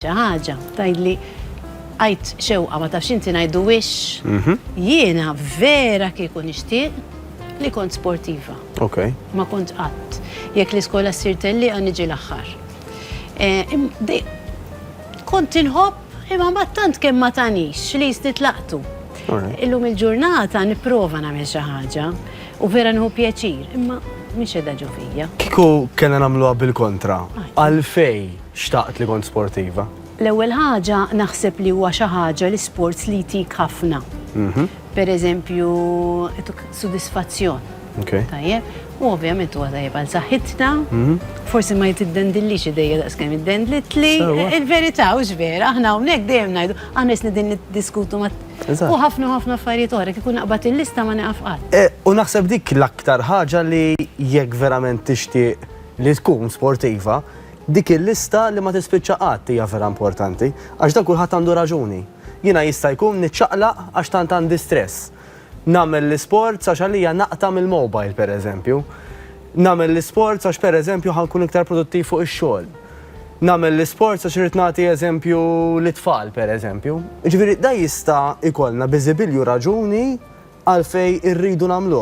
ħaġa tgħidli għajt xewqa ma tafx inti ngħidu wix. Jiena vera kieku nixtieq li kont sportiva. Okay. Ma kont qatt. Jekk l-iskola ssir telliqa niġi l-aħħar. Kont inħobb imma mbagħad tant kemm ma tanix li jistitlaqtu. Illum il-ġurnata nipprova nagħmel xi ħaġa u vera nieħu pjaċir, imma mhix qiegħda ġo fija. Kieku kellna nagħmluha bil-kontra, għalfej xtaqt li kont sportiva? L-ewwel ħaġa naħseb li huwa xi ħaġa li sports li jtik ħafna. Pereżempju, sodisfazzjon. Tajjeb, u ovvjament huwa tajjeb għal saħħitna, forsi ma jtiddendillix idejja daqskemm iddendlitli, il-verità hux vera, aħna hawnhekk dejjem ngħidu, aħna isna din niddiskutu ma' u ħafna affarijiet oħra kieku naqbad il-lista ma neqaf qatt. U naħseb dik l-aktar ħaġa li jekk verament tixtieq li tkun sportiva, dik il-lista li ma tispiċċa qatt hija vera importanti, għax dan kulħadd għandu raġuni. Jiena jista' jkun niċċaqlaq għax tant għandi stress. Nagħmel l-isport għax għalija naqta' mill-mobile pereżempju. Nagħmel l-isport għax pereżempju ħankun iktar produttiv fuq ix-xogħol. Nagħmel l-isport għax irid nagħti eżempju l-itfal pereżempju. Ġifieri da jista' ikollna biżibilju raġuni għalfejn irridu nagħmluh.